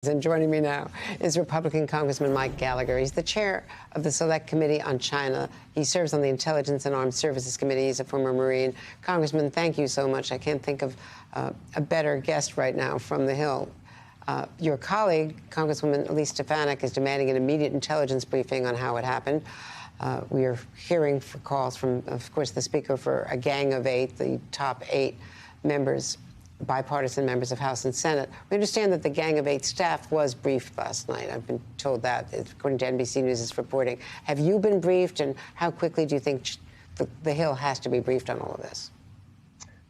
And joining me now is Republican Congressman Mike Gallagher. He's the chair of the Select Committee on China. He serves on the Intelligence and Armed Services Committee. He's a former Marine. Congressman, thank you so much. I can't think of a better guest right now from the Hill. Your colleague, Congresswoman Elise Stefanik, is demanding an immediate intelligence briefing on how it happened. We are hearing for calls from, of course, the Speaker for a Gang of 8, the top 8 members, bipartisan members of House and Senate. We understand that the Gang of 8 staff was briefed last night. I've been told that, according to NBC News' reporting. Have you been briefed, and how quickly do you think the Hill has to be briefed on all of this?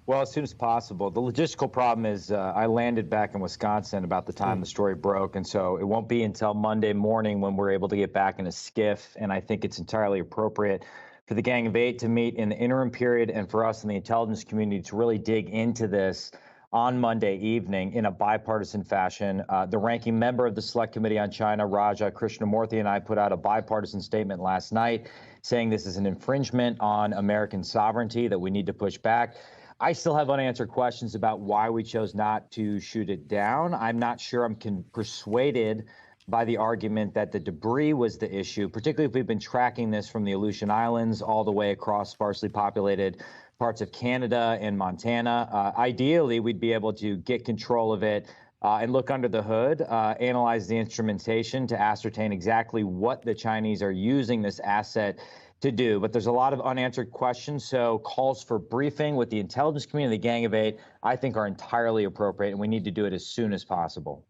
Well, as soon as possible. The logistical problem is I landed back in Wisconsin about the time the story broke, and so it won't be until Monday morning when we're able to get back in a skiff, and I think it's entirely appropriate for the Gang of 8 to meet in the interim period and for us in the intelligence community to really dig into this on Monday evening in a bipartisan fashion. The ranking member of the Select Committee on China, Raja Krishnamoorthi, and I put out a bipartisan statement last night saying this is an infringement on American sovereignty, that we need to push back. I still have unanswered questions about why we chose not to shoot it down. I'm not sure I'm persuaded by the argument that the debris was the issue, particularly if we've been tracking this from the Aleutian Islands all the way across sparsely populated parts of Canada and Montana. Ideally, we'd be able to get control of it and look under the hood, analyze the instrumentation to ascertain exactly what the Chinese are using this asset to do. But there's a lot of unanswered questions, so calls for briefing with the intelligence community and the Gang of 8, I think, are entirely appropriate, and we need to do it as soon as possible.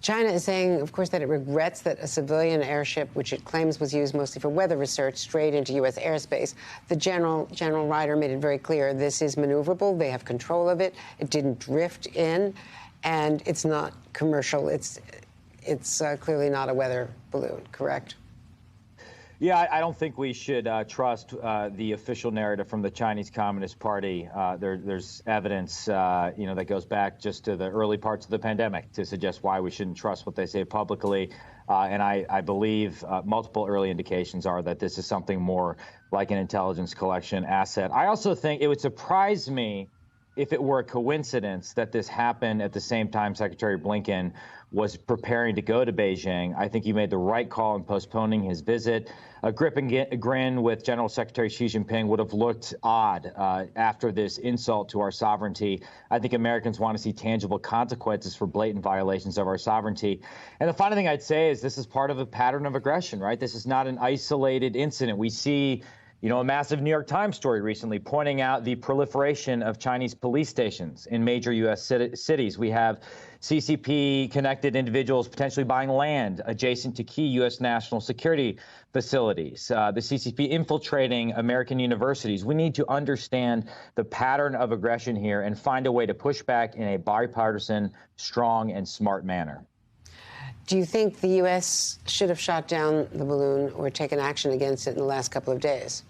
China is saying, of course, that it regrets that a civilian airship, which it claims was used mostly for weather research, strayed into U.S. airspace. The General Ryder made it very clear this is maneuverable. They have control of it. It didn't drift in, and it's not commercial. It's clearly not a weather balloon, correct? Yeah, I don't think we should trust the official narrative from the Chinese Communist Party. There's evidence, that goes back just to the early parts of the pandemic to suggest why we shouldn't trust what they say publicly. And I believe multiple early indications are that this is something more like an intelligence collection asset. I also think it would surprise me if it were a coincidence that this happened at the same time Secretary Blinken was preparing to go to Beijing. I think he made the right call in postponing his visit. A grip and grin with General Secretary Xi Jinping would have looked odd after this insult to our sovereignty. I think Americans want to see tangible consequences for blatant violations of our sovereignty. And the final thing I'd say is this is part of a pattern of aggression, right? This is not an isolated incident. We see a massive New York Times story recently pointing out the proliferation of Chinese police stations in major U.S. cities. We have CCP-connected individuals potentially buying land adjacent to key U.S. national security facilities, the CCP infiltrating American universities. We need to understand the pattern of aggression here and find a way to push back in a bipartisan, strong, and smart manner. Do you think the U.S. should have shot down the balloon or taken action against it in the last couple of days?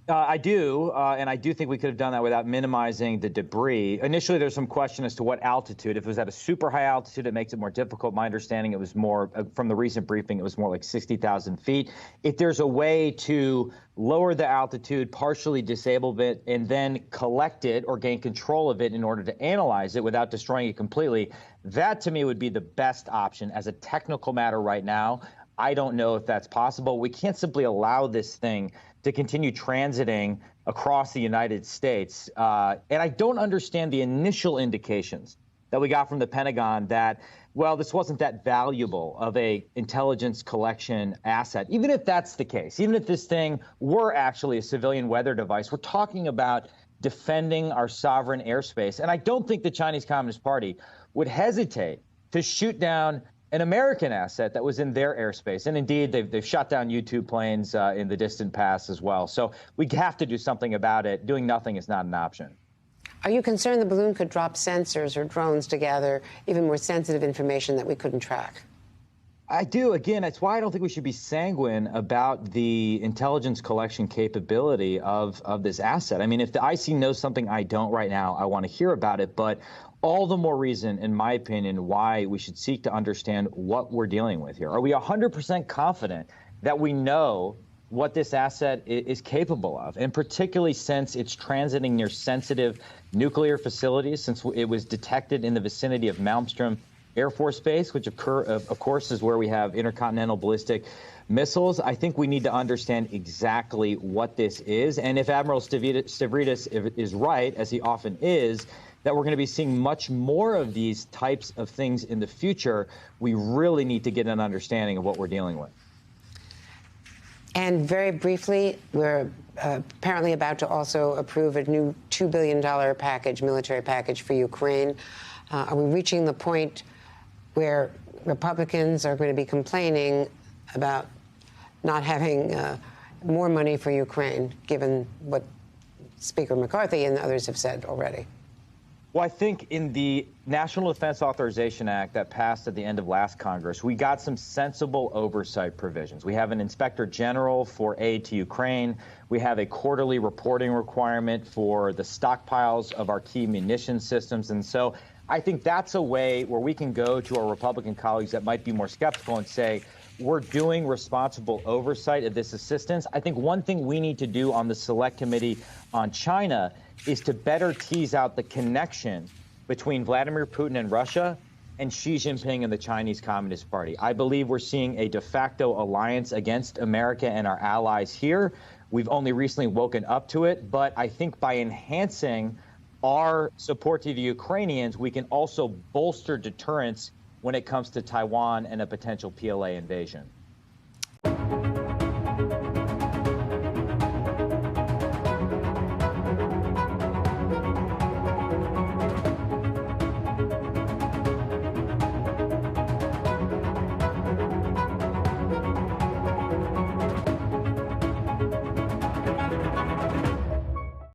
I do, and I do think we could have done that without minimizing the debris. Initially, there's some question as to what altitude. If it was at a super high altitude, it makes it more difficult. My understanding, it was more, from the recent briefing, it was more like 60,000 feet. If there's a way to lower the altitude, partially disable it, and then collect it or gain control of it in order to analyze it without destroying it completely, that to me would be the best option. As a technical matter right now, I don't know if that's possible. We can't simply allow this thing to continue transiting across the United States. And I don't understand the initial indications that we got from the Pentagon that, well, this wasn't that valuable of a intelligence collection asset. Even if that's the case, even if this thing were actually a civilian weather device, we're talking about defending our sovereign airspace. And I don't think the Chinese Communist Party would hesitate to shoot down an American asset that was in their airspace. And indeed, they've shot down U-2 planes in the distant past as well. So we have to do something about it. Doing nothing is not an option. Are you concerned the balloon could drop sensors or drones to gather even more sensitive information that we couldn't track? I do. Again, that's why I don't think we should be sanguine about the intelligence collection capability of this asset. I mean, if the IC knows something I don't right now, I want to hear about it. But all the more reason, in my opinion, why we should seek to understand what we're dealing with here. Are we 100% confident that we know what this asset is capable of? And particularly since it's transiting near sensitive nuclear facilities, since it was detected in the vicinity of Malmstrom Air Force Base, which of course is where we have intercontinental ballistic missiles. I think we need to understand exactly what this is. And if Admiral Stavridis is right, as he often is, that we're going to be seeing much more of these types of things in the future, we really need to get an understanding of what we're dealing with. And very briefly, we're apparently about to also approve a new $2 billion package, military package for Ukraine. Are we reaching the point where Republicans are going to be complaining about not having more money for Ukraine, given what Speaker McCarthy and others have said already? Well, I think in the National Defense Authorization Act that passed at the end of last Congress, we got some sensible oversight provisions. We have an inspector general for aid to Ukraine. We have a quarterly reporting requirement for the stockpiles of our key munition systems. And so I think that's a way where we can go to our Republican colleagues that might be more skeptical and say, we're doing responsible oversight of this assistance. I think one thing we need to do on the Select Committee on China is to better tease out the connection between Vladimir Putin and Russia and Xi Jinping and the Chinese Communist Party. I believe we're seeing a de facto alliance against America and our allies here. We've only recently woken up to it, but I think by enhancing our support to the Ukrainians, we can also bolster deterrence when it comes to Taiwan and a potential PLA invasion.